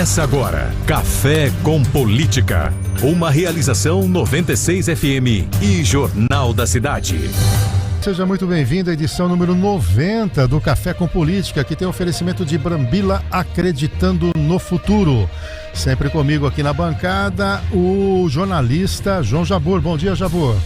Começa agora, Café com Política. Uma realização 96 FM e Jornal da Cidade. Seja muito bem-vindo à edição número 90 do Café com Política, que tem oferecimento de Brambila, acreditando no futuro. Sempre comigo aqui na bancada, o jornalista João Jabbour. Bom dia, Jabbour.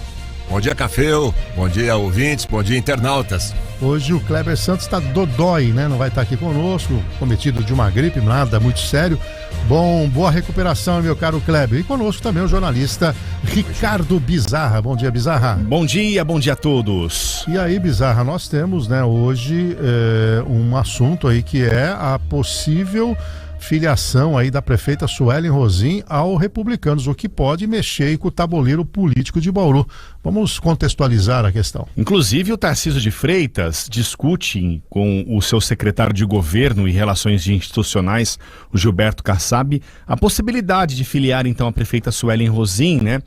Bom dia, Caféu. Bom dia, ouvintes. Bom dia, internautas. Hoje o Kleber Santos está dodói, né? Não vai estar aqui conosco, cometido de uma gripe, nada muito sério. Boa recuperação, meu caro Kleber. E conosco também o jornalista Ricardo Bizarra. Bom dia, Bizarra. Bom dia a todos. E aí, Bizarra, nós temos, né, hoje um assunto aí que é a possível filiação aí da prefeita Suelen Rosim ao Republicanos, o que pode mexer com o tabuleiro político de Bauru. Vamos contextualizar a questão. Inclusive, o Tarcísio de Freitas discute com o seu secretário de Governo e Relações Institucionais, o Gilberto Kassab, a possibilidade de filiar então a prefeita Suelen Rosim, né,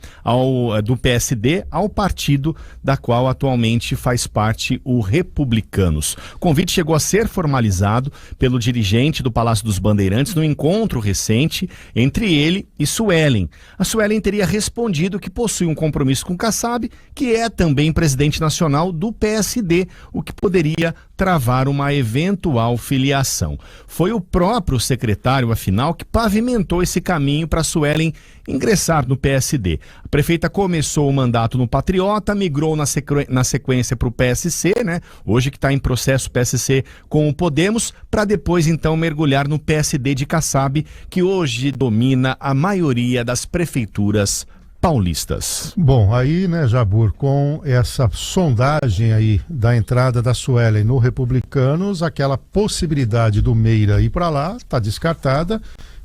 do PSD ao partido da qual atualmente faz parte o Republicanos. O convite chegou a ser formalizado pelo dirigente do Palácio dos Bandeirantes no encontro recente entre ele e Suelen. A Suelen teria respondido que possui um compromisso com Kassab, que é também presidente nacional do PSD, o que poderia travar uma eventual filiação. Foi o próprio secretário, afinal, que pavimentou esse caminho para Suelen ingressar no PSD. A prefeita começou o mandato no Patriota, migrou na sequência para o PSC, né? Hoje que está em processo PSC com o Podemos, para depois então mergulhar no PSD de Kassab, que hoje domina a maioria das prefeituras paulistas. Bom, aí, né, Jabbour, com essa sondagem aí da entrada da Suelen no Republicanos, aquela possibilidade do Meira ir para lá está descartada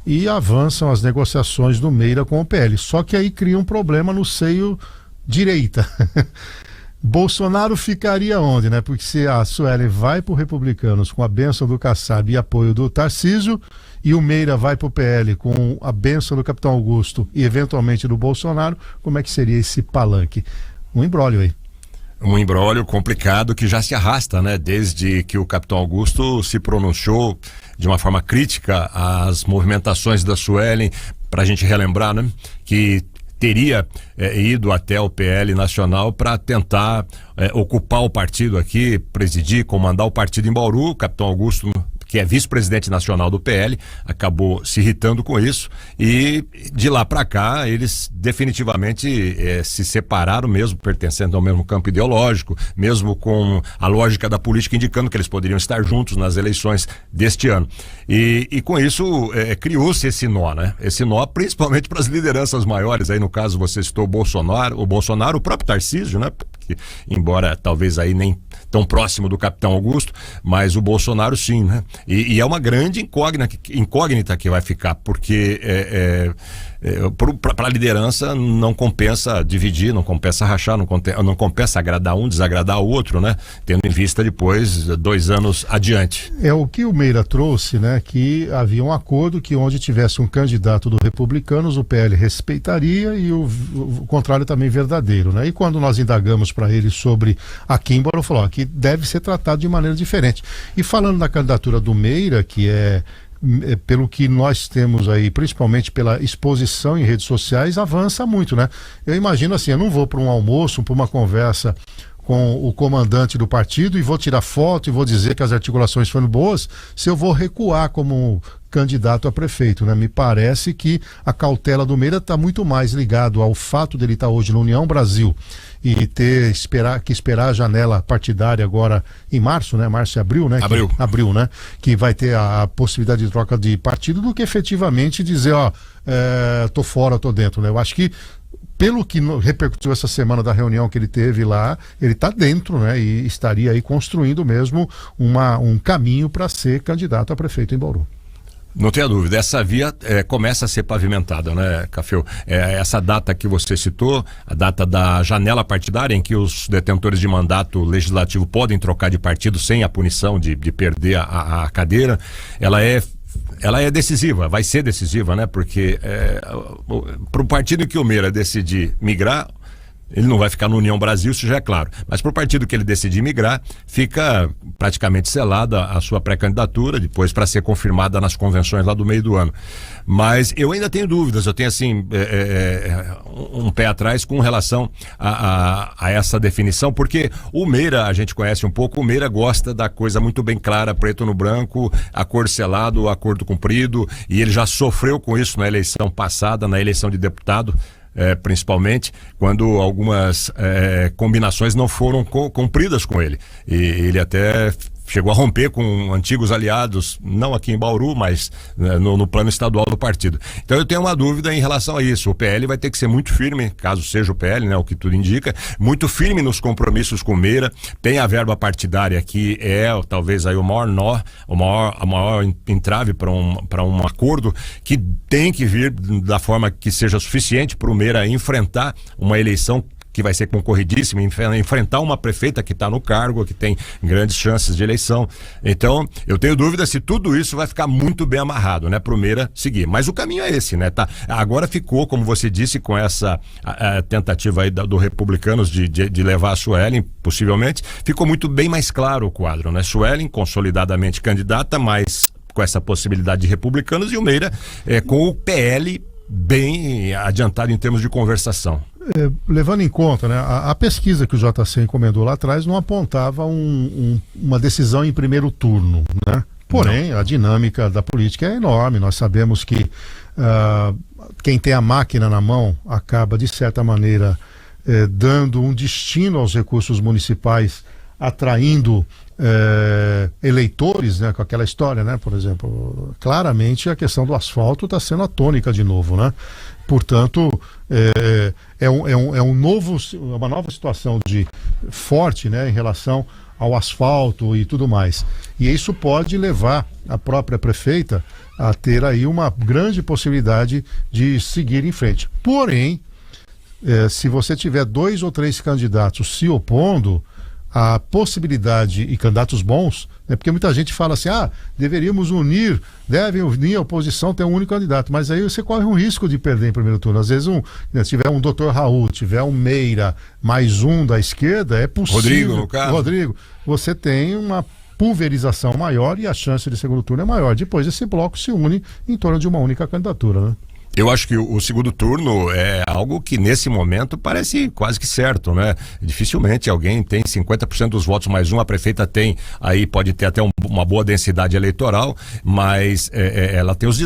e avançam as negociações do Meira com o PL. Só que aí cria um problema no seio direita. Bolsonaro ficaria onde, né? Porque se a Suelen vai para o Republicanos com a bênção do Kassab e apoio do Tarcísio, e o Meira vai para o PL com a bênção do Capitão Augusto e eventualmente do Bolsonaro, como é que seria esse palanque? Um imbróglio aí. Um imbróglio complicado que já se arrasta, né? Desde que o Capitão Augusto se pronunciou de uma forma crítica às movimentações da Suelen, para a gente relembrar, né? Que teria ido até o PL Nacional para tentar ocupar o partido aqui, presidir, comandar o partido em Bauru. O Capitão Augusto, que é vice-presidente nacional do PL, acabou se irritando com isso e de lá para cá eles definitivamente se separaram, mesmo pertencendo ao mesmo campo ideológico, mesmo com a lógica da política indicando que eles poderiam estar juntos nas eleições deste ano. E com isso criou-se esse nó, né? Esse nó principalmente para as lideranças maiores, aí no caso você citou o Bolsonaro, o próprio Tarcísio, né? Que, embora talvez aí nem tão próximo do Capitão Augusto, mas o Bolsonaro sim, né? E é uma grande incógnita que vai ficar, porque para a liderança não compensa dividir, não compensa rachar, não compensa agradar um, desagradar o outro, né? Tendo em vista depois 2 anos adiante. É o que o Meira trouxe, né? Que havia um acordo que onde tivesse um candidato do Republicanos, o PL respeitaria e o contrário também verdadeiro, né? E quando nós indagamos para ele sobre a Kimball, ele falou que deve ser tratado de maneira diferente. E falando da candidatura do Meira, que pelo que nós temos aí, principalmente pela exposição em redes sociais, avança muito, né? Eu imagino assim, eu não vou para um almoço, para uma conversa com o comandante do partido e vou tirar foto e vou dizer que as articulações foram boas, se eu vou recuar como candidato a prefeito, né? Me parece que a cautela do Meira está muito mais ligado ao fato dele estar hoje no União Brasil e esperar a janela partidária agora em março, né? Março e abril, né? Abril, né? Que vai ter a possibilidade de troca de partido do que efetivamente dizer, tô fora, tô dentro, né? Eu acho que pelo que repercutiu essa semana da reunião que ele teve lá, ele está dentro, né? E estaria aí construindo mesmo um caminho para ser candidato a prefeito em Bauru. Não tenha dúvida, essa via começa a ser pavimentada, né, Caféu? Essa data que você citou, a data da janela partidária, em que os detentores de mandato legislativo podem trocar de partido sem a punição de perder a cadeira, ela é decisiva, vai ser decisiva, né? Porque para o partido que o Meira decidir migrar, Ele não vai ficar no União Brasil, isso já é claro. Mas para o partido que ele decidir migrar, fica praticamente selada a sua pré-candidatura, depois para ser confirmada nas convenções lá do meio do ano. Mas eu ainda tenho dúvidas, eu tenho assim um pé atrás com relação a essa definição, porque o Meira, a gente conhece um pouco, o Meira gosta da coisa muito bem clara, preto no branco, acordo selado, acordo cumprido, e ele já sofreu com isso na eleição passada, na eleição de deputado, principalmente quando algumas combinações não foram cumpridas com ele, e ele até chegou a romper com antigos aliados, não aqui em Bauru, mas no plano estadual do partido. Então eu tenho uma dúvida em relação a isso. O PL vai ter que ser muito firme, caso seja o PL, né, o que tudo indica, muito firme nos compromissos com o Meira. Tem a verba partidária que é talvez aí o maior nó, a maior entrave para um acordo que tem que vir da forma que seja suficiente para o Meira enfrentar uma eleição que vai ser concorridíssima, enfrentar uma prefeita que está no cargo, que tem grandes chances de eleição. Então, eu tenho dúvida se tudo isso vai ficar muito bem amarrado, né, pro Meira seguir. Mas o caminho é esse, né, tá? Agora ficou, como você disse, com essa tentativa aí do Republicanos de levar a Suelen, possivelmente, ficou muito bem mais claro o quadro, né? Suelen, consolidadamente candidata, mas com essa possibilidade de Republicanos, e o Meira com o PL bem adiantado em termos de conversação. Levando em conta, né, a pesquisa que o JC encomendou lá atrás não apontava uma decisão em primeiro turno, né? Porém, a dinâmica da política é enorme. Nós sabemos que quem tem a máquina na mão acaba, de certa maneira, dando um destino aos recursos municipais, atraindo eleitores, né, com aquela história, né? Por exemplo, claramente a questão do asfalto está sendo a tônica de novo, né? Portanto, uma nova situação forte, né, em relação ao asfalto e tudo mais. E isso pode levar a própria prefeita a ter aí uma grande possibilidade de seguir em frente. Porém, se você tiver 2 ou 3 candidatos se opondo, a possibilidade, e candidatos bons, né, porque muita gente fala assim, deveríamos devem unir a oposição, ter um único candidato, mas aí você corre um risco de perder em primeiro turno. Às vezes, se tiver um Dr. Raul, tiver um Meira, mais um da esquerda, é possível. Rodrigo, no caso. Rodrigo, você tem uma pulverização maior e a chance de segundo turno é maior. Depois esse bloco se une em torno de uma única candidatura, né? Eu acho que o segundo turno é algo que nesse momento parece quase que certo, né? Dificilmente alguém tem 50% dos votos mais um, a prefeita tem, aí pode ter até uma boa densidade eleitoral, mas ela tem os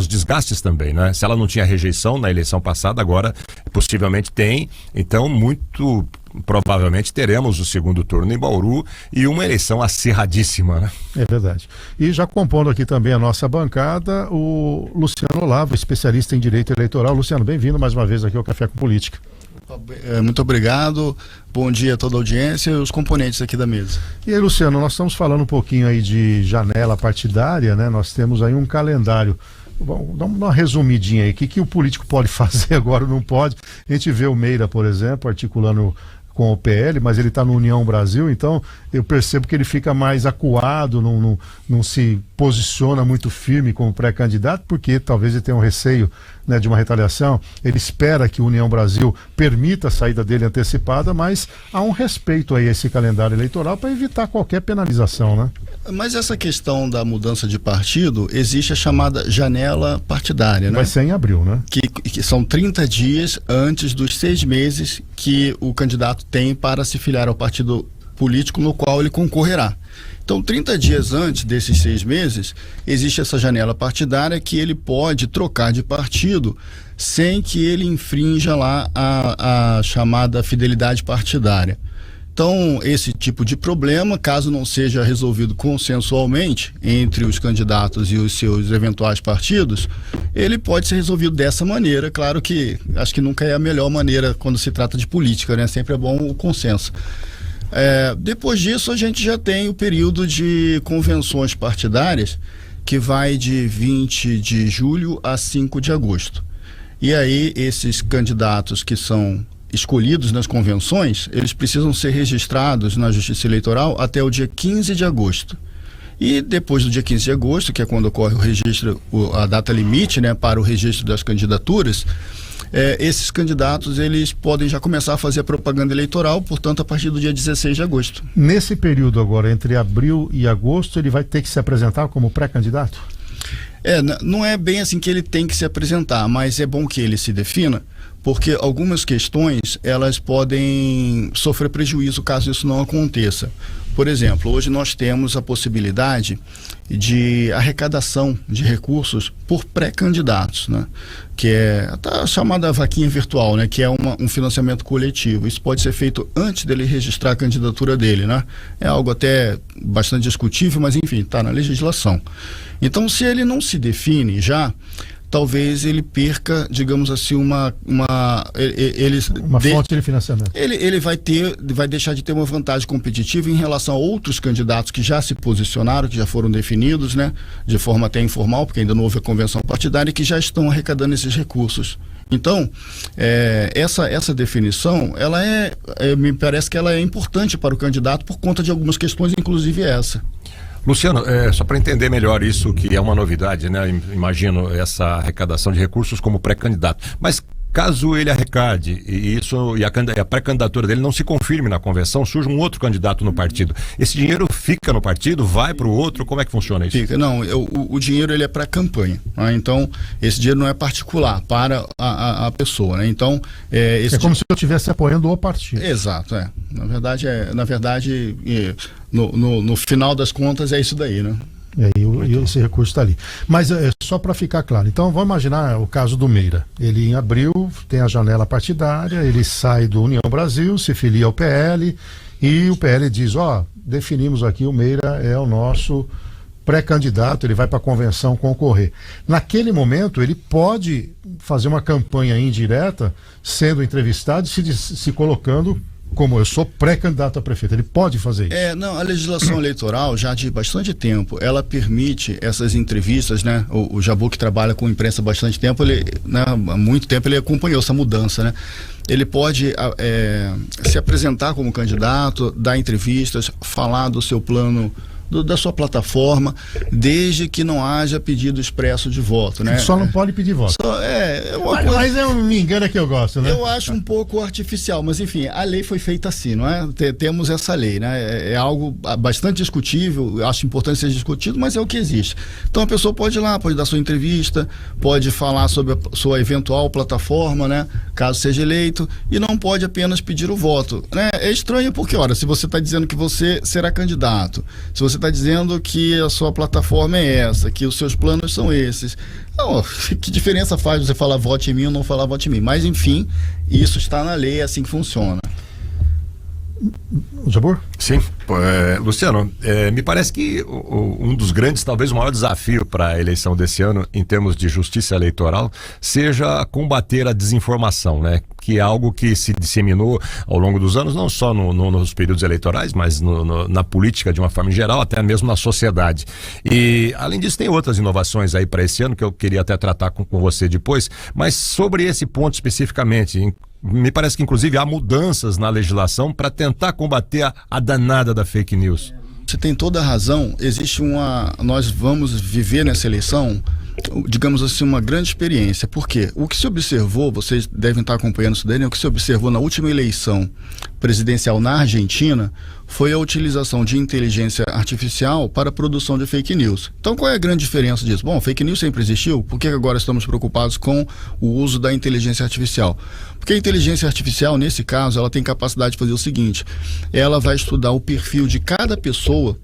desgastes também, né? Se ela não tinha rejeição na eleição passada, agora possivelmente tem, então muito provavelmente teremos o segundo turno em Bauru e uma eleição acirradíssima, né? É verdade. E já compondo aqui também a nossa bancada, o Luciano Olavo, especialista em direito eleitoral. Luciano, bem-vindo mais uma vez aqui ao Café com Política. Muito obrigado, bom dia a toda a audiência e os componentes aqui da mesa. E aí, Luciano, nós estamos falando um pouquinho aí de janela partidária, né? Nós temos aí um calendário. Bom, dá uma resumidinha aí, o que o político pode fazer agora, não pode. A gente vê o Meira, por exemplo, articulando com o PL, mas ele está no União Brasil, então eu percebo que ele fica mais acuado, não se posiciona muito firme como pré-candidato, porque talvez ele tenha um receio, né, de uma retaliação. Ele espera que o União Brasil permita a saída dele antecipada, mas há um respeito aí a esse calendário eleitoral para evitar qualquer penalização, né? Mas essa questão da mudança de partido, existe a chamada janela partidária, né? Vai ser em abril, né? Que são 30 dias antes dos 6 meses que o candidato tem para se filiar ao partido político no qual ele concorrerá. Então, 30 dias antes desses 6 meses, existe essa janela partidária que ele pode trocar de partido sem que ele infrinja lá a chamada fidelidade partidária. Então, esse tipo de problema, caso não seja resolvido consensualmente entre os candidatos e os seus eventuais partidos, ele pode ser resolvido dessa maneira. Claro que acho que nunca é a melhor maneira quando se trata de política, né? Sempre é bom o consenso. Depois disso, a gente já tem o período de convenções partidárias, que vai de 20 de julho a 5 de agosto. E aí, esses candidatos que são escolhidos nas convenções, eles precisam ser registrados na Justiça Eleitoral até o dia 15 de agosto. E depois do dia 15 de agosto, que é quando ocorre o registro, a data limite, né, para o registro das candidaturas, esses candidatos eles podem já começar a fazer a propaganda eleitoral, portanto, a partir do dia 16 de agosto. Nesse período agora, entre abril e agosto, ele vai ter que se apresentar como pré-candidato? Não é bem assim que ele tem que se apresentar, mas é bom que ele se defina, porque algumas questões elas podem sofrer prejuízo caso isso não aconteça. Por exemplo, hoje nós temos a possibilidade de arrecadação de recursos por pré-candidatos, né? Que é a chamada vaquinha virtual, né? Que é um financiamento coletivo. Isso pode ser feito antes dele registrar a candidatura dele, né? É algo até bastante discutível, mas enfim, está na legislação. Então, se ele não se define já, talvez ele perca, digamos assim, uma fonte de financiamento. Ele vai deixar de ter uma vantagem competitiva em relação a outros candidatos que já se posicionaram, que já foram definidos, né, de forma até informal, porque ainda não houve a convenção partidária, e que já estão arrecadando esses recursos. Então, essa definição, me parece que ela é importante para o candidato por conta de algumas questões, inclusive essa. Luciano, só para entender melhor isso, que é uma novidade, né? Imagino essa arrecadação de recursos como pré-candidato. Mas caso ele arrecade e a pré-candidatura dele não se confirme na convenção, surge um outro candidato no partido. Esse dinheiro fica no partido, vai para o outro? Como é que funciona isso? Não, o dinheiro ele é para campanha, né? Então esse dinheiro não é particular para a pessoa, né? Então como se eu estivesse apoiando o partido. Exato, na verdade no final das contas é isso daí, né? E esse recurso está ali. Mas só para ficar claro, então vamos imaginar o caso do Meira. Ele em abril tem a janela partidária, ele sai do União Brasil, se filia ao PL e o PL diz, definimos aqui, o Meira é o nosso pré-candidato, ele vai para a convenção concorrer. Naquele momento ele pode fazer uma campanha indireta, sendo entrevistado e se colocando como eu sou pré-candidato a prefeito. Ele pode fazer isso? Não, a legislação eleitoral já de bastante tempo, ela permite essas entrevistas, né? O Jabu, que trabalha com imprensa há bastante tempo, há muito tempo ele acompanhou essa mudança, né? Ele pode se apresentar como candidato, dar entrevistas, falar do seu plano, da sua plataforma, desde que não haja pedido expresso de voto, né? Só não pode pedir voto. Mas é um me engano que eu gosto, né? Eu acho um pouco artificial, mas enfim, a lei foi feita assim, não é? Temos essa lei, né? É algo bastante discutível, acho importante ser discutido, mas é o que existe. Então a pessoa pode ir lá, pode dar sua entrevista, pode falar sobre a sua eventual plataforma, né? Caso seja eleito, e não pode apenas pedir o voto, né? É estranho porque, se você está dizendo que você será candidato, se você está dizendo que a sua plataforma é essa, que os seus planos são esses. Não, que diferença faz você falar vote em mim ou não falar vote em mim? Mas enfim, isso está na lei, é assim que funciona. Jabor? Sim, Luciano, me parece que um dos grandes, talvez o maior desafio para a eleição desse ano, em termos de justiça eleitoral, seja combater a desinformação, né? Que é algo que se disseminou ao longo dos anos, não só nos períodos eleitorais, mas na política de uma forma geral, até mesmo na sociedade. E, além disso, tem outras inovações aí para esse ano, que eu queria até tratar com você depois, mas sobre esse ponto especificamente, me parece que inclusive há mudanças na legislação para tentar combater a danada da fake news. Você tem toda a razão. Nós vamos viver nessa eleição, digamos assim, uma grande experiência. Por quê? O que se observou, vocês devem estar acompanhando isso daí, né? O que se observou na última eleição presidencial na Argentina foi a utilização de inteligência artificial para a produção de fake news. Então, qual é a grande diferença disso? Bom, fake news sempre existiu, por que agora estamos preocupados com o uso da inteligência artificial? Porque a inteligência artificial, nesse caso, ela tem capacidade de fazer o seguinte: ela vai estudar o perfil de cada pessoa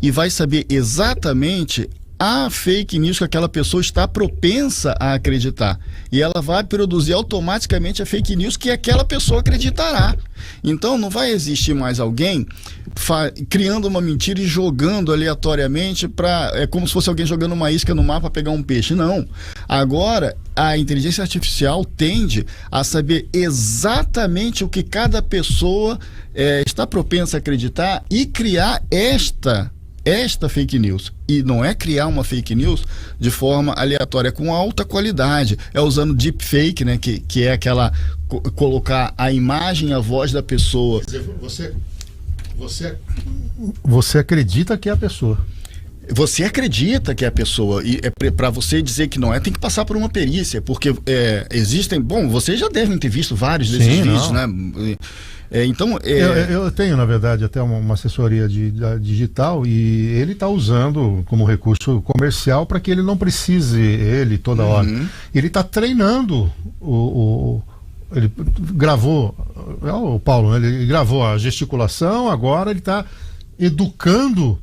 e vai saber exatamente a fake news que aquela pessoa está propensa a acreditar, e ela vai produzir automaticamente a fake news que aquela pessoa acreditará. Então não vai existir mais alguém criando uma mentira e jogando aleatoriamente é como se fosse alguém jogando uma isca no mar para pegar um peixe. Não. Agora a inteligência artificial tende a saber exatamente o que cada pessoa está propensa a acreditar e criar esta fake news. E não é criar uma fake news de forma aleatória, com alta qualidade. É usando deepfake, né? Que é aquela colocar a imagem, a voz da pessoa. Você acredita que é a pessoa? Você acredita que é a pessoa, e para você dizer que não é, tem que passar por uma perícia, porque existem, bom, vocês já devem ter visto vários desses vídeos, né? Então, eu tenho, na verdade, até uma assessoria digital, e ele está usando como recurso comercial para que ele não precise, ele toda hora. Ele está treinando ele gravou, o Paulo, né? Ele gravou a gesticulação, agora ele está educando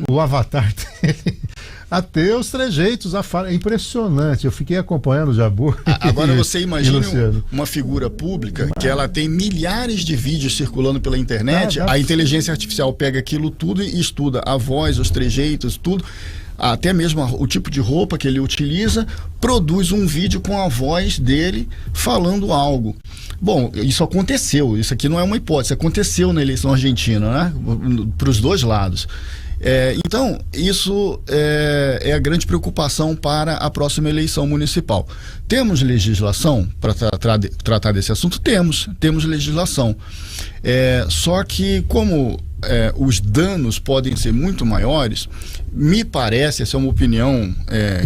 o avatar dele a ter os trejeitos, é impressionante. Eu fiquei acompanhando o Jabur. Agora você imagina uma figura pública que ela tem milhares de vídeos circulando pela internet, a inteligência artificial pega aquilo tudo e estuda a voz, os trejeitos, tudo, até mesmo o tipo de roupa que ele utiliza, produz um vídeo com a voz dele falando algo. Bom, isso aconteceu, isso aqui não é uma hipótese, aconteceu na eleição argentina, né? Para os dois lados. Então, isso é a grande preocupação para a próxima eleição municipal. Temos legislação para tratar desse assunto? Temos legislação. Só que como os danos podem ser muito maiores, me parece, essa é uma opinião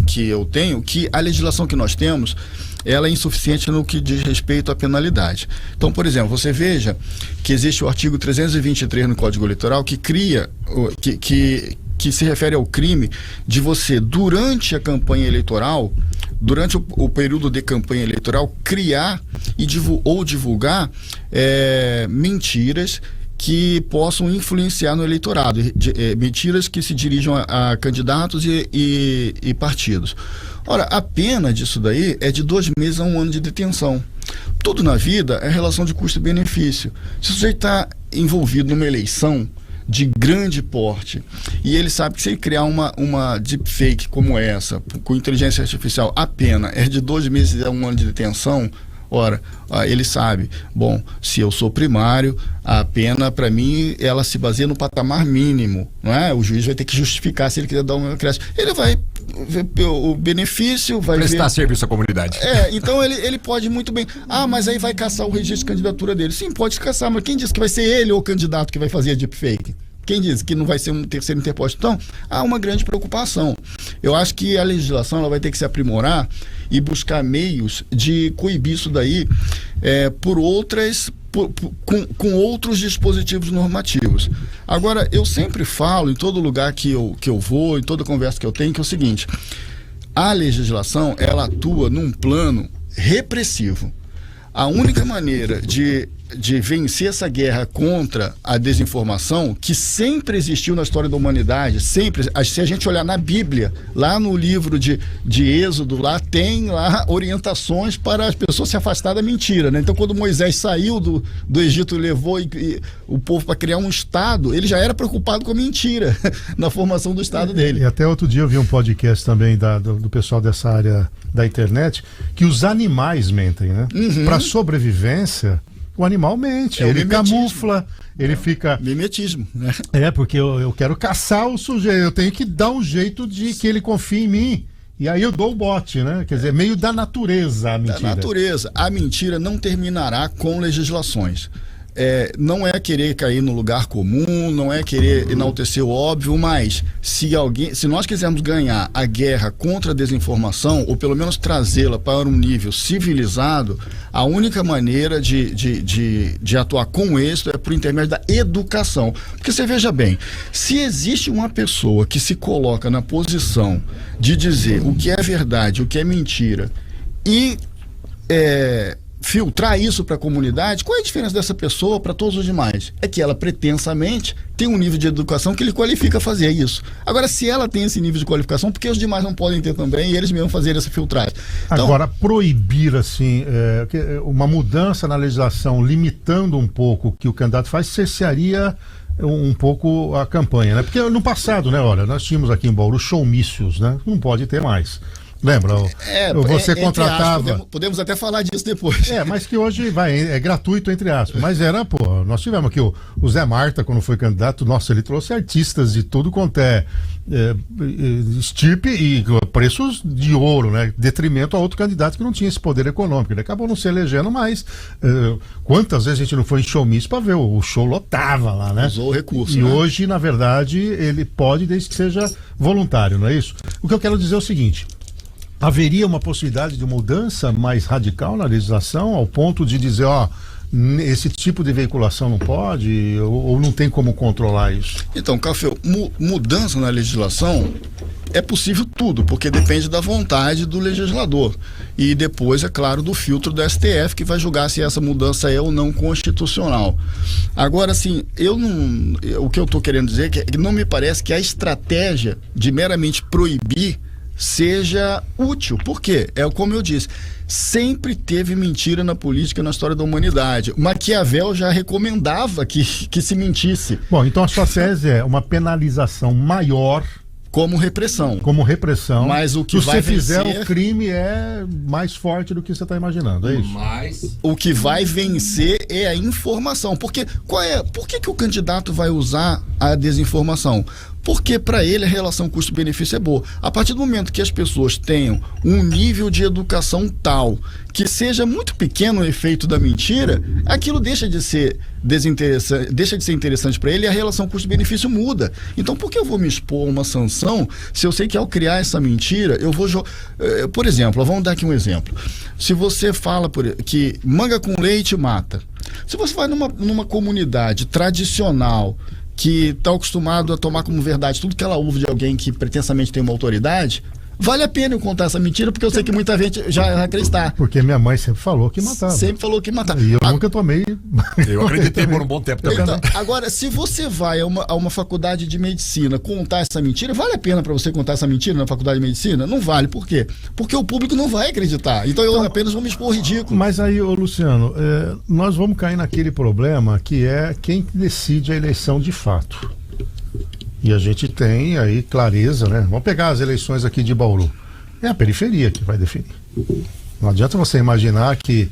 que eu tenho, que a legislação que nós temos, ela é insuficiente no que diz respeito à penalidade. Então, por exemplo, você veja que existe o artigo 323 no Código Eleitoral que cria, que se refere ao crime de você, durante a campanha eleitoral, durante o período de campanha eleitoral, criar ou divulgar mentiras que possam influenciar no eleitorado, mentiras que se dirijam a candidatos e partidos. Ora, a pena disso daí é de 2 meses a 1 ano de detenção. Tudo na vida é relação de custo-benefício. Se o sujeito está envolvido numa eleição de grande porte e ele sabe que se ele criar uma deepfake como essa, com inteligência artificial, a pena é de 2 meses a 1 ano de detenção. Ora, ele sabe, bom, se eu sou primário, a pena para mim, ela se baseia no patamar mínimo, não é? O juiz vai ter que justificar se ele quiser dar uma acréscimo. Ele vai ver o benefício, vai prestar serviço à comunidade. Então ele pode muito bem, mas aí vai caçar o registro de candidatura dele. Sim, pode caçar, mas quem disse que vai ser ele ou o candidato que vai fazer a deepfake? Quem diz que não vai ser um terceiro interposto? Então, há uma grande preocupação. Eu acho que a legislação ela vai ter que se aprimorar e buscar meios de coibir isso daí com outros dispositivos normativos. Agora, eu sempre falo, em todo lugar que eu vou, em toda conversa que eu tenho, que é o seguinte: a legislação, ela atua num plano repressivo. A única maneira de vencer essa guerra contra a desinformação, que sempre existiu na história da humanidade, sempre, se a gente olhar na Bíblia, lá no livro de Êxodo, lá tem lá orientações para as pessoas se afastar da mentira, né? Então, quando Moisés saiu do Egito e levou o povo para criar um Estado, ele já era preocupado com a mentira na formação do Estado dele. E até outro dia eu vi um podcast também do pessoal dessa área da internet, que os animais mentem, né? Para sobrevivência, o animal mente, ele camufla, ele fica... Mimetismo, né? Porque eu quero caçar o sujeito, eu tenho que dar um jeito de que ele confie em mim. E aí eu dou o bote, né? Quer dizer, meio da natureza a mentira. Da natureza. A mentira não terminará com legislações. Não é querer cair no lugar comum, não é querer enaltecer o óbvio, mas se nós quisermos ganhar a guerra contra a desinformação, ou pelo menos trazê-la para um nível civilizado, a única maneira de atuar com êxito é por intermédio da educação. Porque você veja bem, se existe uma pessoa que se coloca na posição de dizer o que é verdade, o que é mentira, e filtrar isso para a comunidade, qual é a diferença dessa pessoa para todos os demais? É que ela pretensamente tem um nível de educação que lhe qualifica a fazer isso. Agora, se ela tem esse nível de qualificação, por que os demais não podem ter também e eles mesmos fazerem essa filtragem? Então, agora, proibir assim, uma mudança na legislação limitando um pouco o que o candidato faz, cercearia um pouco a campanha, né? Porque no passado, né, olha, nós tínhamos aqui em Bauru showmícios, né? Não pode ter mais. Lembra? Você entre contratava... aspas, podemos até falar disso depois. Mas que hoje é gratuito, entre aspas. Mas nós tivemos aqui o Zé Marta, quando foi candidato, nossa, ele trouxe artistas de tudo quanto é estirpe e preços de ouro, né? Detrimento a outro candidato que não tinha esse poder econômico. Ele acabou não se elegendo, mas quantas vezes a gente não foi em showmício para ver? O show lotava lá, né? Usou o recurso. E né? hoje, na verdade, ele pode, desde que seja voluntário, não é isso? O que eu quero dizer é o seguinte: haveria uma possibilidade de mudança mais radical na legislação, ao ponto de dizer, esse tipo de veiculação não pode, ou não tem como controlar isso? Então, Café, mudança na legislação é possível tudo, porque depende da vontade do legislador. E depois, é claro, do filtro do STF, que vai julgar se essa mudança é ou não constitucional. Agora, assim, o que eu estou querendo dizer é que não me parece que a estratégia de meramente proibir seja útil. Por quê? Como eu disse, sempre teve mentira na política, na história da humanidade. Maquiavel já recomendava que se mentisse. Bom, então a sua tese é uma penalização maior como repressão. Mas o que se vai você fizer, vencer... o crime é mais forte do que você está imaginando, é isso? Mas o que vai vencer é a informação. Por que o candidato vai usar a desinformação? Porque para ele a relação custo-benefício é boa. A partir do momento que as pessoas tenham um nível de educação tal que seja muito pequeno o efeito da mentira, aquilo deixa de ser desinteressante, deixa de ser interessante para ele, e a relação custo-benefício muda. Então, por que eu vou me expor a uma sanção se eu sei que ao criar essa mentira eu vou... Por exemplo, vamos dar aqui um exemplo. Se você fala que manga com leite mata, se você vai numa comunidade tradicional que está acostumado a tomar como verdade tudo que ela ouve de alguém que pretensamente tem uma autoridade, vale a pena eu contar essa mentira, porque eu sei que muita gente já vai acreditar. Porque minha mãe sempre falou que matava. E eu nunca tomei. Eu acreditei por um bom tempo também. Então, agora, se você vai a uma faculdade de medicina contar essa mentira, vale a pena para você contar essa mentira na faculdade de medicina? Não vale. Por quê? Porque o público não vai acreditar. Então eu apenas vou me expor ridículo. Mas aí, Luciano, nós vamos cair naquele problema que é quem decide a eleição de fato. E a gente tem aí clareza, né? Vamos pegar as eleições aqui de Bauru. É a periferia que vai definir. Não adianta você imaginar que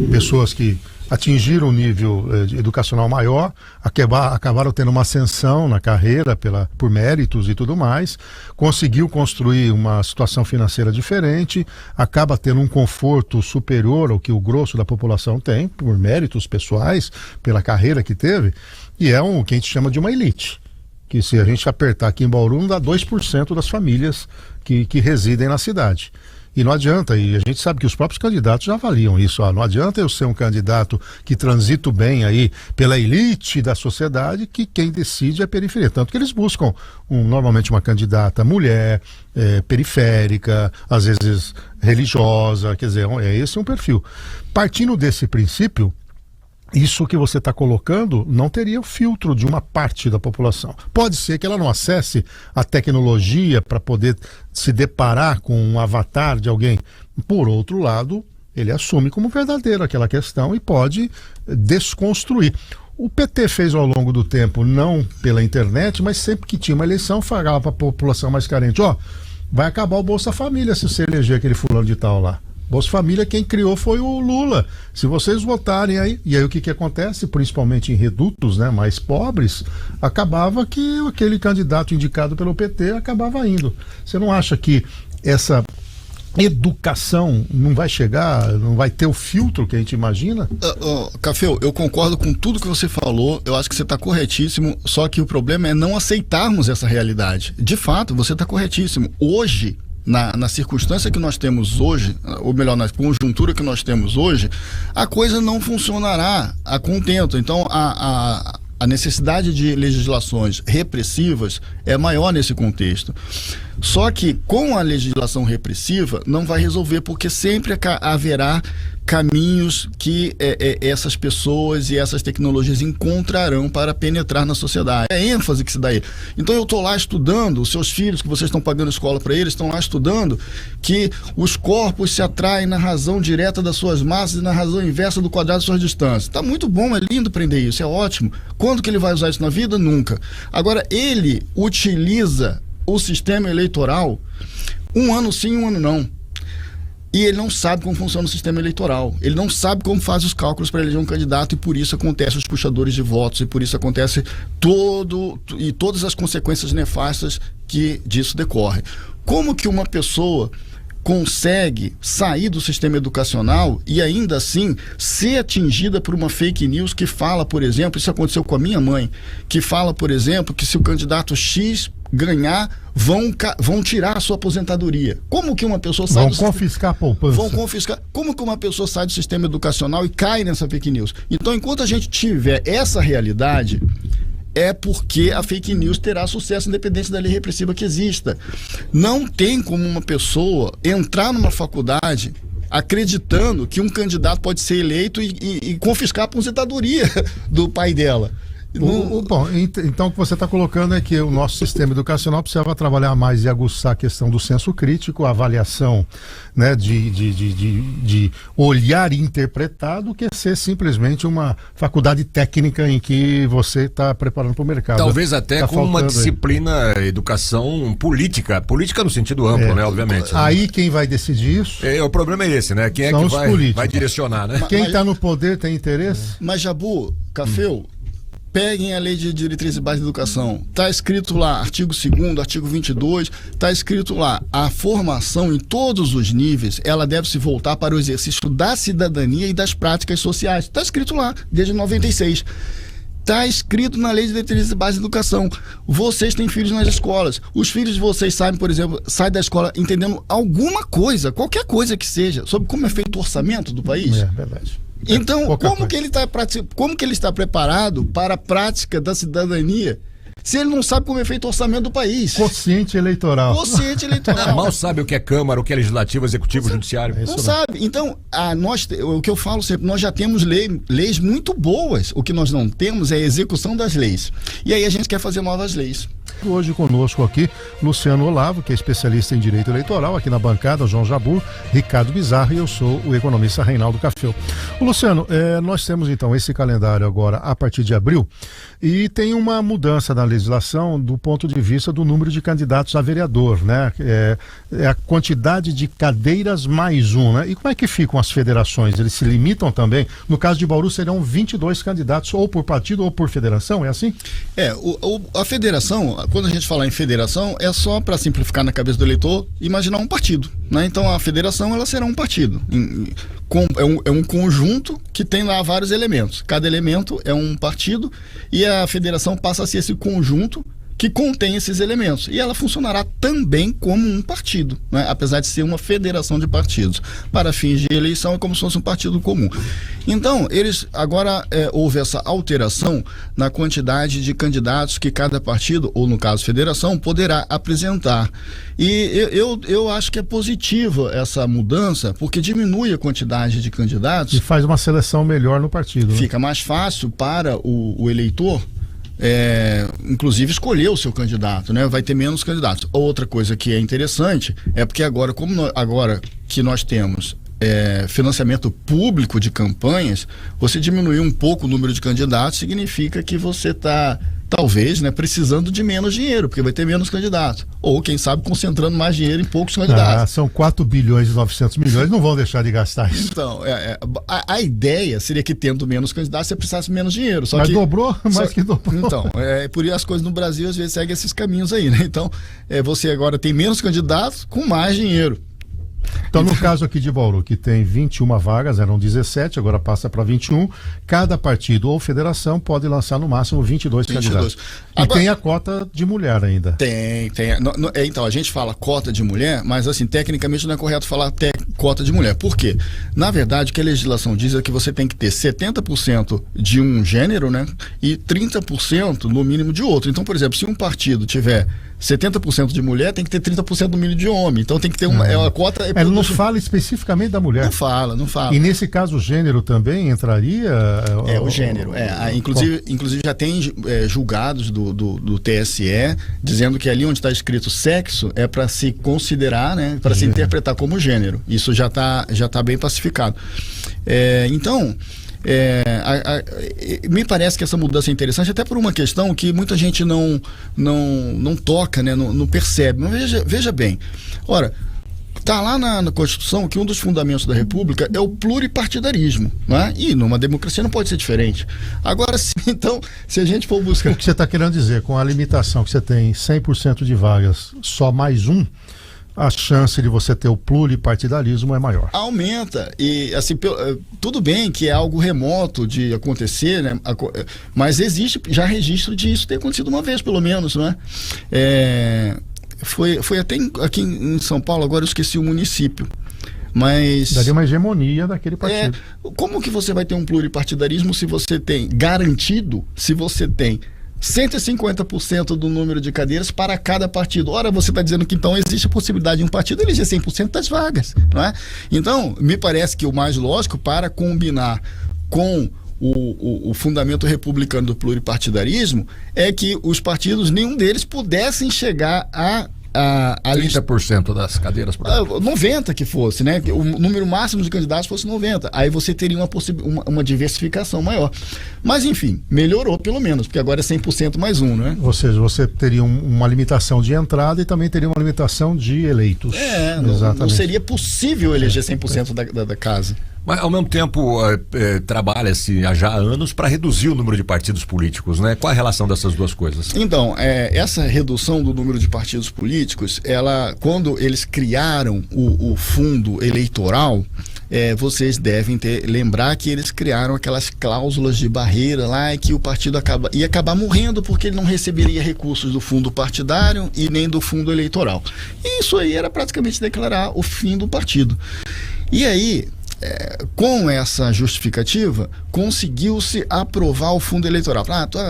pessoas que atingiram um nível educacional maior acabaram tendo uma ascensão na carreira por méritos e tudo mais, conseguiu construir uma situação financeira diferente, acaba tendo um conforto superior ao que o grosso da população tem, por méritos pessoais, pela carreira que teve, e é o que a gente chama de uma elite, que se a gente apertar aqui em Bauru, não dá 2% das famílias que residem na cidade. E não adianta, e a gente sabe que os próprios candidatos já avaliam isso, não adianta eu ser um candidato que transito bem aí pela elite da sociedade, que quem decide é a periferia. Tanto que eles buscam normalmente uma candidata mulher, periférica, às vezes religiosa, quer dizer, esse é um perfil. Partindo desse princípio, isso que você está colocando não teria o filtro de uma parte da população. Pode ser que ela não acesse a tecnologia para poder se deparar com um avatar de alguém. Por outro lado, ele assume como verdadeira aquela questão e pode desconstruir. O PT fez ao longo do tempo, não pela internet, mas sempre que tinha uma eleição, falava para a população mais carente, vai acabar o Bolsa Família se você eleger aquele fulano de tal lá. Bolsa Família, quem criou foi o Lula. Se vocês votarem aí, e aí o que acontece, principalmente em redutos, né, mais pobres, acabava que aquele candidato indicado pelo PT acabava indo. Você não acha que essa educação não vai chegar, não vai ter o filtro que a gente imagina? Café, eu concordo com tudo que você falou, eu acho que você está corretíssimo, só que o problema é não aceitarmos essa realidade. De fato, você está corretíssimo. Hoje, na circunstância que nós temos hoje, ou melhor, na conjuntura que nós temos hoje, a coisa não funcionará a contento. Então, a necessidade de legislações repressivas é maior nesse contexto. Só que com a legislação repressiva não vai resolver, porque sempre haverá caminhos que essas pessoas e essas tecnologias encontrarão para penetrar na sociedade. É a ênfase que se dá aí. Então eu estou lá estudando, os seus filhos que vocês estão pagando escola para eles, estão lá estudando que os corpos se atraem na razão direta das suas massas e na razão inversa do quadrado das suas distâncias. Está muito bom, é lindo aprender isso, é ótimo. Quando que ele vai usar isso na vida? Nunca. Agora, ele utiliza o sistema eleitoral Um ano sim, um ano não. E ele não sabe como funciona o sistema eleitoral. Ele não sabe como faz os cálculos para eleger um candidato, e por isso acontecem os puxadores de votos, e por isso acontece todas as consequências nefastas que disso decorrem. Como que uma pessoa consegue sair do sistema educacional e ainda assim ser atingida por uma fake news que fala, por exemplo, isso aconteceu com a minha mãe, que fala, por exemplo, que se o candidato X ganhar, vão tirar a sua aposentadoria. Como que uma pessoa sai Vão confiscar a poupança. Vão confiscar. Como que uma pessoa sai do sistema educacional e cai nessa fake news? Então, enquanto a gente tiver essa realidade, é porque a fake news terá sucesso independente da lei repressiva que exista. Não tem como uma pessoa entrar numa faculdade acreditando que um candidato pode ser eleito e confiscar a aposentadoria do pai dela. Bom, então o que você está colocando é que o nosso sistema educacional precisava trabalhar mais e aguçar a questão do senso crítico, a avaliação, né, de olhar e interpretar, do que ser simplesmente uma faculdade técnica em que você está preparando para o mercado. Talvez até tá com uma disciplina, educação política no sentido amplo, né, obviamente. Aí quem vai decidir isso? O problema é esse, né? Quem são é que vai direcionar, né? Quem está no poder tem interesse? Mas, Jabu, Cafeu, peguem a lei de diretriz e base da educação. Está escrito lá, artigo 2º, artigo 22, está escrito lá, a formação em todos os níveis, ela deve se voltar para o exercício da cidadania e das práticas sociais. Está escrito lá, desde 96. Está escrito na lei de diretriz e base da educação. Vocês têm filhos nas escolas. Os filhos de vocês saem, por exemplo, saem da escola entendendo alguma coisa, qualquer coisa que seja, sobre como é feito o orçamento do país. É verdade. Então, como que ele está preparado para a prática da cidadania se ele não sabe como é feito o orçamento do país? Quociente eleitoral. Mal sabe o que é Câmara, o que é Legislativo, Executivo, Judiciário. Não sabe. Então, o que eu falo sempre, nós já temos leis muito boas. O que nós não temos é a execução das leis. E aí a gente quer fazer novas leis. Hoje conosco aqui, Luciano Olavo, que é especialista em direito eleitoral, aqui na bancada, João Jabur, Ricardo Bizarro, e eu sou o economista Reinaldo Cafeu. Luciano, nós temos então esse calendário agora a partir de abril, e tem uma mudança na legislação do ponto de vista do número de candidatos a vereador, né? É a quantidade de cadeiras mais um, né? E como é que ficam as federações? Eles se limitam também? No caso de Bauru, serão 22 candidatos, ou por partido ou por federação, é assim? A federação, quando a gente fala em federação, é só para simplificar na cabeça do eleitor, imaginar um partido, né? Então a federação, ela será um partido. É um conjunto que tem lá vários elementos. Cada elemento é um partido, e a federação passa a ser esse conjunto que contém esses elementos, e ela funcionará também como um partido, né? Apesar de ser uma federação de partidos. Para fins de eleição é como se fosse um partido comum. Então, agora houve essa alteração na quantidade de candidatos que cada partido, ou no caso federação, poderá apresentar. E eu acho que é positiva essa mudança, porque diminui a quantidade de candidatos. E faz uma seleção melhor no partido, né? Fica mais fácil para o eleitor, inclusive escolher o seu candidato, né? Vai ter menos candidatos. Outra coisa que é interessante é porque agora que nós temos financiamento público de campanhas, você diminuir um pouco o número de candidatos significa que você está, talvez, né, precisando de menos dinheiro, porque vai ter menos candidatos. Ou, quem sabe, concentrando mais dinheiro em poucos candidatos. São 4 bilhões e 900 milhões, não vão deixar de gastar isso. Então, a ideia seria que, tendo menos candidatos, você precisasse menos dinheiro. Mas dobrou? Mais que dobrou. Então, por isso as coisas no Brasil, às vezes, seguem esses caminhos aí, né? Então, você agora tem menos candidatos com mais dinheiro. Então, no caso aqui de Bauru, que tem 21 vagas, eram 17, agora passa para 21, cada partido ou federação pode lançar no máximo 22 candidatos. Agora, tem a cota de mulher ainda. Tem. Então, a gente fala cota de mulher, mas assim, tecnicamente não é correto falar cota de mulher. Por quê? Na verdade, o que a legislação diz é que você tem que ter 70% de um gênero, né? E 30% no mínimo de outro. Então, por exemplo, se um partido tiver 70% de mulher, tem que ter 30% do mínimo de homem. Então tem que ter uma cota. Ela não fala especificamente da mulher. Não fala. E nesse caso o gênero também entraria? O gênero. Inclusive já tem julgados do TSE dizendo que ali onde está escrito sexo é para se considerar, né? Para se interpretar como gênero. Isso já tá bem pacificado. Então, Me parece que essa mudança é interessante, até por uma questão que muita gente não toca, né, não percebe. Mas veja bem, ora, está lá na Constituição que um dos fundamentos da República é o pluripartidarismo, né? E numa democracia não pode ser diferente. Agora, se a gente for buscar... O que você está querendo dizer, com a limitação que você tem 100% de vagas, só mais um, a chance de você ter o pluripartidarismo é maior. Aumenta. E assim, tudo bem que é algo remoto de acontecer, né? Mas existe já registro disso ter acontecido uma vez, pelo menos, né? Foi até aqui em São Paulo, agora eu esqueci o município. Mas daria uma hegemonia daquele partido. Como que você vai ter um pluripartidarismo se você tem garantido, se você tem 150% do número de cadeiras para cada partido? Ora, você está dizendo que então existe a possibilidade de um partido eleger 100% das vagas, não é? Então, me parece que o mais lógico, para combinar com o fundamento republicano do pluripartidarismo, é que os partidos, nenhum deles pudessem chegar a 30% das cadeiras. 90 que fosse, né? O número máximo de candidatos fosse 90. Aí você teria uma diversificação maior. Mas, enfim, melhorou pelo menos, porque agora é 100% mais um, né? Ou seja, você teria uma limitação de entrada e também teria uma limitação de eleitos. Não seria possível eleger 100% da casa. Mas, ao mesmo tempo, trabalha-se já há anos para reduzir o número de partidos políticos, né? Qual a relação dessas duas coisas? Então, essa redução do número de partidos políticos, quando eles criaram o fundo eleitoral, vocês devem lembrar que eles criaram aquelas cláusulas de barreira lá e que o partido ia acabar morrendo porque ele não receberia recursos do fundo partidário e nem do fundo eleitoral. E isso aí era praticamente declarar o fim do partido. E aí, com essa justificativa, conseguiu-se aprovar o fundo eleitoral.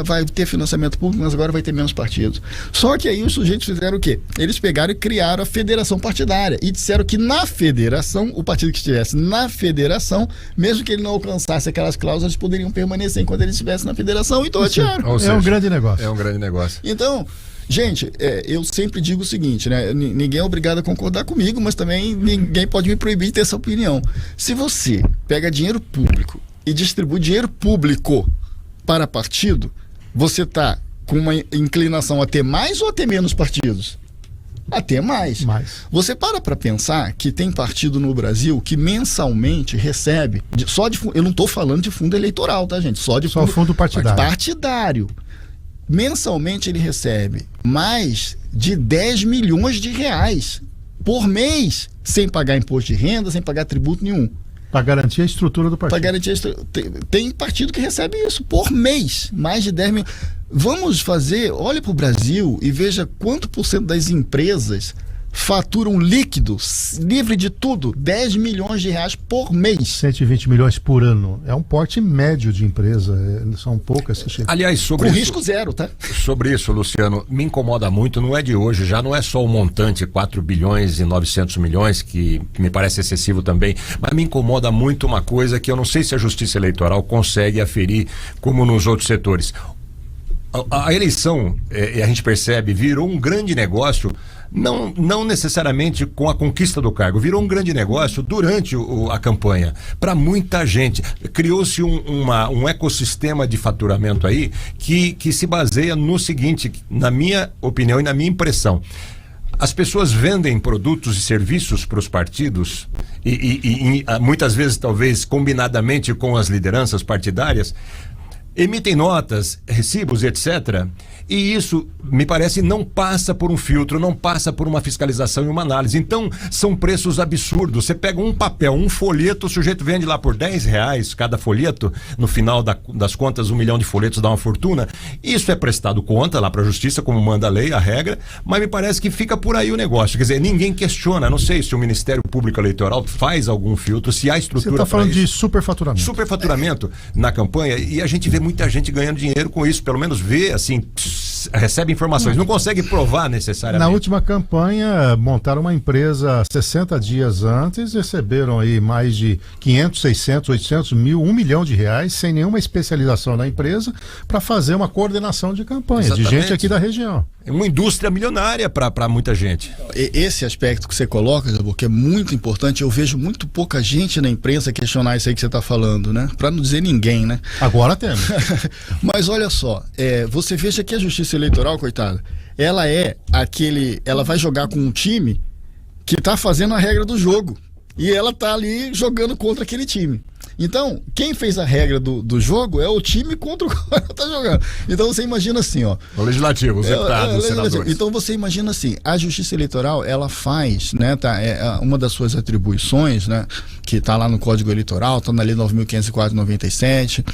Vai ter financiamento público, mas agora vai ter menos partidos. Só que aí os sujeitos fizeram o quê? Eles pegaram e criaram a federação partidária e disseram que na federação, o partido que estivesse na federação, mesmo que ele não alcançasse aquelas cláusulas, poderiam permanecer enquanto ele estivesse na federação, e totearam. É um grande negócio. É um grande negócio. Então, gente, eu sempre digo o seguinte, né? Ninguém é obrigado a concordar comigo, mas também ninguém pode me proibir de ter essa opinião. Se você pega dinheiro público e distribui dinheiro público para partido, você está com uma inclinação a ter mais ou a ter menos partidos? A ter mais. Você para pensar que tem partido no Brasil que mensalmente recebe, eu não estou falando de fundo eleitoral, tá, gente? Só fundo partidário. Mensalmente ele recebe mais de 10 milhões de reais por mês, sem pagar imposto de renda, sem pagar tributo nenhum. Para garantir a estrutura do partido. Tem partido que recebe isso por mês, mais de 10 milhões. Olhe para o Brasil e veja quanto % das empresas faturam líquido, livre de tudo, 10 milhões de reais por mês. 120 milhões por ano. É um porte médio de empresa. São poucas. Aliás, com risco zero, tá? Sobre isso, Luciano, me incomoda muito, não é de hoje, já não é só o montante 4 bilhões e 900 milhões, que me parece excessivo também, mas me incomoda muito uma coisa que eu não sei se a Justiça Eleitoral consegue aferir como nos outros setores. A eleição, a gente percebe, virou um grande negócio. Não necessariamente com a conquista do cargo, virou um grande negócio durante a campanha, para muita gente. Criou-se um ecossistema de faturamento aí que se baseia no seguinte, na minha opinião e na minha impressão. As pessoas vendem produtos e serviços para os partidos e muitas vezes, talvez, combinadamente com as lideranças partidárias, emitem notas, recibos, etc. E isso, me parece, não passa por um filtro, não passa por uma fiscalização e uma análise. Então, são preços absurdos. Você pega um papel, um folheto, o sujeito vende lá por R$10 cada folheto. No final das contas, 1 milhão de folhetos dá uma fortuna. Isso é prestado conta lá para a Justiça, como manda a lei, a regra, mas me parece que fica por aí o negócio. Quer dizer, ninguém questiona. Não sei se o Ministério Público Eleitoral faz algum filtro, se há estrutura. Você está falando de superfaturamento. Superfaturamento na campanha, e a gente vê muita gente ganhando dinheiro com isso, pelo menos vê, assim, recebe informações, não consegue provar necessariamente. Na última campanha, montaram uma empresa 60 dias antes, receberam aí mais de 500, 600, 800 mil, 1 milhão de reais, sem nenhuma especialização na empresa, para fazer uma coordenação de campanha. Exatamente. De gente aqui da região. É uma indústria milionária para muita gente. Esse aspecto que você coloca, Jabor, que é muito importante, eu vejo muito pouca gente na imprensa questionar isso aí que você está falando, né? Para não dizer ninguém, né? Agora temos. Mas olha só, você veja que a Justiça Eleitoral, coitada, ela vai jogar com um time que está fazendo a regra do jogo. E ela tá ali jogando contra aquele time. Então, quem fez a regra do jogo é o time contra o qual ela tá jogando. Então você imagina assim, ó. O legislativo, os deputados, os senadores. Então você imagina assim, a Justiça Eleitoral, ela faz, né, uma das suas atribuições, né, que tá lá no Código Eleitoral, tá na Lei 9.504/97.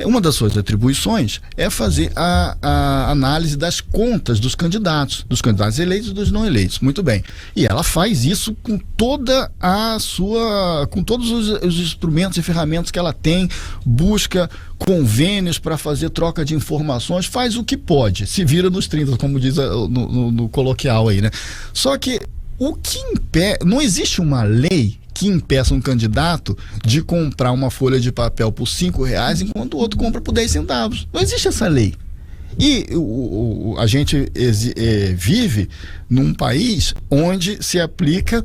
Uma das suas atribuições é fazer a análise das contas dos candidatos eleitos e dos não eleitos. Muito bem. E ela faz isso com toda com todos os instrumentos e ferramentas que ela tem, busca convênios para fazer troca de informações, faz o que pode, se vira nos 30, como diz no coloquial aí, né? Só que não existe uma lei que impeça um candidato de comprar uma folha de papel por R$5 enquanto o outro compra por 10 centavos. Não existe essa lei. E a gente vive num país onde se aplica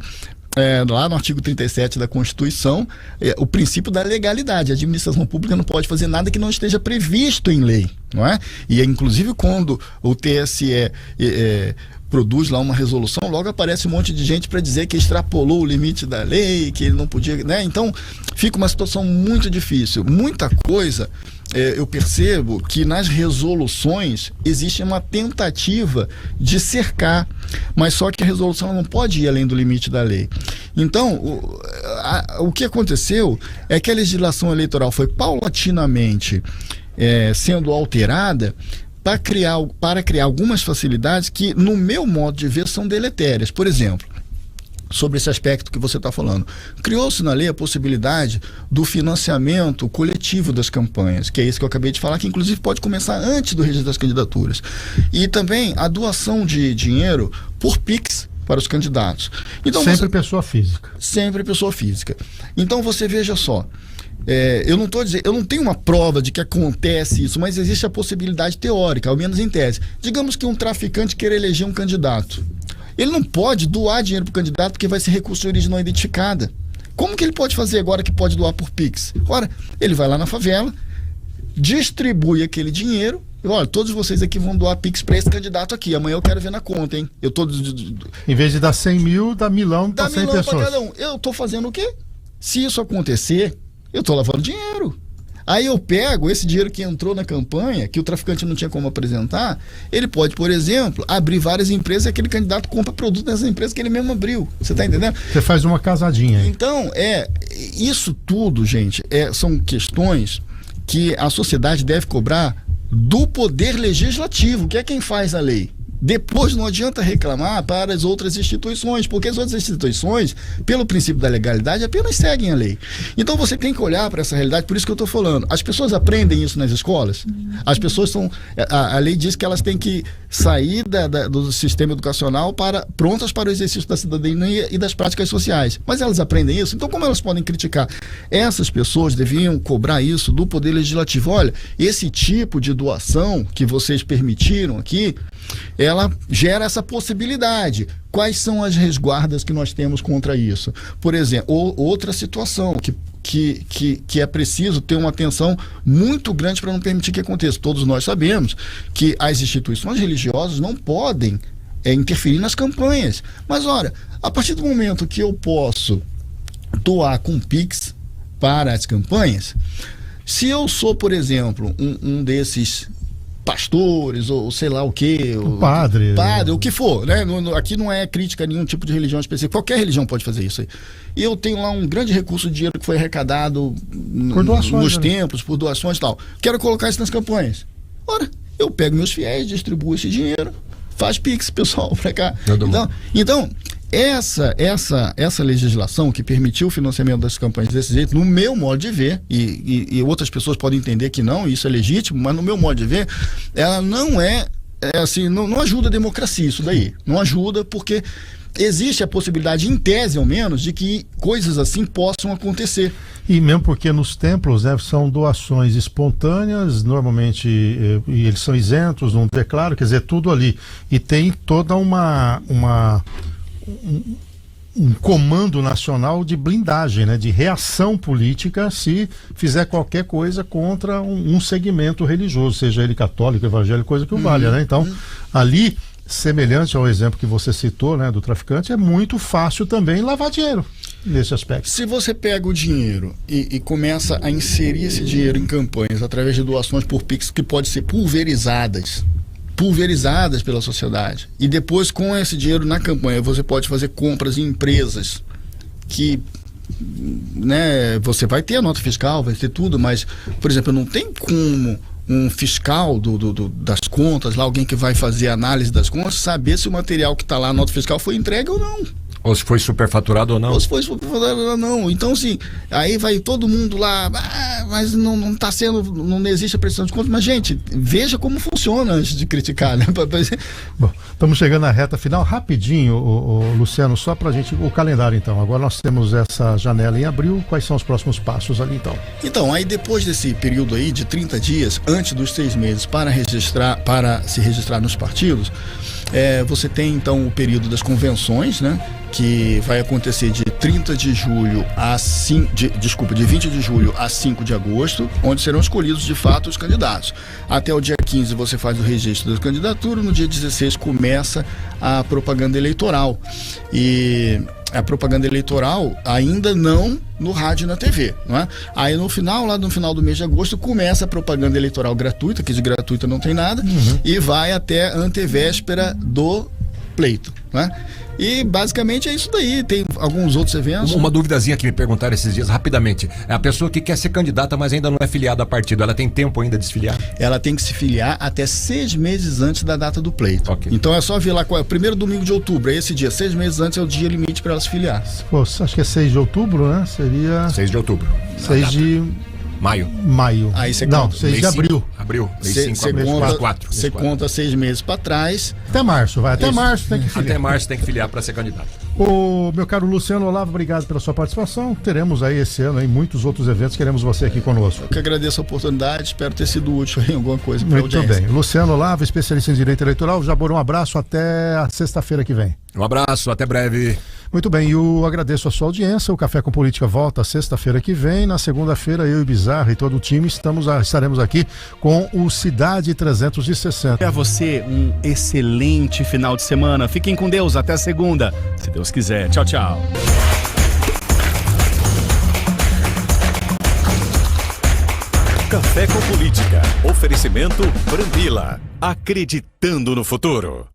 lá no artigo 37 da Constituição, o princípio da legalidade. A administração pública não pode fazer nada que não esteja previsto em lei, não é? E inclusive quando o TSE produz lá uma resolução, logo aparece um monte de gente para dizer que extrapolou o limite da lei, que ele não podia, né? Então fica uma situação muito difícil. Muita coisa, eu percebo que nas resoluções existe uma tentativa de cercar, mas só que a resolução não pode ir além do limite da lei. Então, o que aconteceu é que a legislação eleitoral foi paulatinamente sendo alterada para criar algumas facilidades que, no meu modo de ver, são deletérias. Por exemplo, sobre esse aspecto que você está falando, criou-se na lei a possibilidade do financiamento coletivo das campanhas, que é isso que eu acabei de falar, que inclusive pode começar antes do registro das candidaturas. E também a doação de dinheiro por Pix para os candidatos. Então, pessoa física. Sempre pessoa física. Então você veja só, eu não tenho uma prova de que acontece isso, mas existe a possibilidade teórica, ao menos em tese. Digamos que um traficante queira eleger um candidato. Ele não pode doar dinheiro para o candidato porque vai ser recurso de origem não identificada. Como que ele pode fazer agora que pode doar por Pix? Ora, ele vai lá na favela, distribui aquele dinheiro. Olha, todos vocês aqui vão doar Pix para esse candidato aqui. Amanhã eu quero ver na conta, hein? Em vez de dar 100 mil, dá milão para 100 pessoas. Pra cada um. Eu tô fazendo o quê? Se isso acontecer, eu tô lavando dinheiro. Aí eu pego esse dinheiro que entrou na campanha, que o traficante não tinha como apresentar, ele pode, por exemplo, abrir várias empresas e aquele candidato compra produto dessa empresa que ele mesmo abriu. Você tá entendendo? Você faz uma casadinha aí. Então, isso tudo, gente, são questões que a sociedade deve cobrar do poder legislativo, que é quem faz a lei. Depois não adianta reclamar para as outras instituições, porque as outras instituições, pelo princípio da legalidade, apenas seguem a lei. Então você tem que olhar para essa realidade, por isso que eu estou falando. As pessoas aprendem isso nas escolas? As pessoas a lei diz que elas têm que sair do sistema educacional prontas para o exercício da cidadania e das práticas sociais. Mas elas aprendem isso? Então como elas podem criticar? Essas pessoas deviam cobrar isso do poder legislativo. Olha, esse tipo de doação que vocês permitiram aqui, ela gera essa possibilidade. Quais são as resguardas que nós temos contra isso? Por exemplo, outra situação que é preciso ter uma atenção muito grande para não permitir que aconteça. Todos nós sabemos que as instituições religiosas não podem interferir nas campanhas. Mas, olha, a partir do momento que eu posso doar com Pix para as campanhas, se eu sou, por exemplo, um desses pastores, ou sei lá o que, padre, o que for, né? Aqui não é crítica a nenhum tipo de religião específica, qualquer religião pode fazer isso aí. E eu tenho lá um grande recurso de dinheiro que foi arrecadado nos templos, por doações e tal. Quero colocar isso nas campanhas. Ora, eu pego meus fiéis, distribuo esse dinheiro, faz Pix, pessoal, pra cá. Então, essa legislação que permitiu o financiamento das campanhas desse jeito, no meu modo de ver, e outras pessoas podem entender que não, isso é legítimo, mas no meu modo de ver, ela não é assim, não ajuda a democracia isso daí. Não ajuda porque existe a possibilidade, em tese ao menos, de que coisas assim possam acontecer. E mesmo porque nos templos, né, são doações espontâneas, normalmente, e eles são isentos, não declaro, quer dizer, tudo ali. E tem toda um comando nacional de blindagem, né, de reação política se fizer qualquer coisa contra um segmento religioso, seja ele católico, evangélico, coisa que o valha, né? Então, ali, semelhante ao exemplo que você citou, né, do traficante, é muito fácil também lavar dinheiro nesse aspecto. Se você pega o dinheiro e começa a inserir esse dinheiro em campanhas através de doações por Pix que podem ser pulverizadas pela sociedade, e depois com esse dinheiro na campanha você pode fazer compras em empresas que, né, você vai ter a nota fiscal, vai ter tudo, mas, por exemplo, não tem como um fiscal das contas, lá alguém que vai fazer a análise das contas, saber se o material que está lá, a nota fiscal, foi entregue ou não. Ou se foi superfaturado ou não. Ou se foi superfaturado ou não. Então, assim, aí vai todo mundo lá, mas não está sendo, não existe a prestação de contas. Mas, gente, veja como funciona antes de criticar, né? Bom, estamos chegando à reta final. Rapidinho, Luciano, só para a gente, o calendário então. Agora nós temos essa janela em abril. Quais são os próximos passos ali então? Então, aí depois desse período aí de 30 dias, antes dos 6 meses para se registrar nos partidos, você tem então o período das convenções, né? Que vai acontecer de 30 de julho de 20 de julho a 5 de agosto, onde serão escolhidos de fato os candidatos. Até o dia 15 você faz o registro da candidatura, no dia 16 começa a propaganda eleitoral. E a propaganda eleitoral ainda não no rádio e na TV, não é? Aí no final do mês de agosto começa a propaganda eleitoral gratuita, que de gratuita não tem nada, e vai até a antevéspera do pleito, né? E basicamente é isso daí. Tem alguns outros eventos. Uma duvidazinha que me perguntaram esses dias, rapidamente. A pessoa que quer ser candidata, mas ainda não é filiada a partido, ela tem tempo ainda de se filiar? Ela tem que se filiar até 6 meses antes da data do pleito. Okay. Então é só ver lá qual é o primeiro domingo de outubro, é esse dia. 6 meses antes é o dia limite para ela se filiar. Pô, acho que é 6 de outubro, né? Seria 6 de outubro. 6 de maio. Aí você não, conta. 6 de abril. Você conta 6 meses para trás. Até março, vai. Até Isso. março tem que filiar. Até março tem que filiar para ser candidato. Ô, meu caro Luciano Olavo, obrigado pela sua participação. Teremos aí esse ano aí muitos outros eventos. Queremos você aqui conosco. Eu que agradeço a oportunidade. Espero ter sido útil em alguma coisa para a Muito audiência. bem. Luciano Olavo, especialista em direito eleitoral. Jabor, um abraço. Até a sexta-feira que vem. Um abraço, até breve. Muito bem, eu agradeço a sua audiência. O Café com Política volta sexta-feira que vem. Na segunda-feira, eu e Bizarra e todo o time estaremos aqui com o Cidade 360. A você um excelente final de semana. Fiquem com Deus, até segunda, se Deus quiser. Tchau, tchau. Café com Política. Oferecimento Brambila. Acreditando no futuro.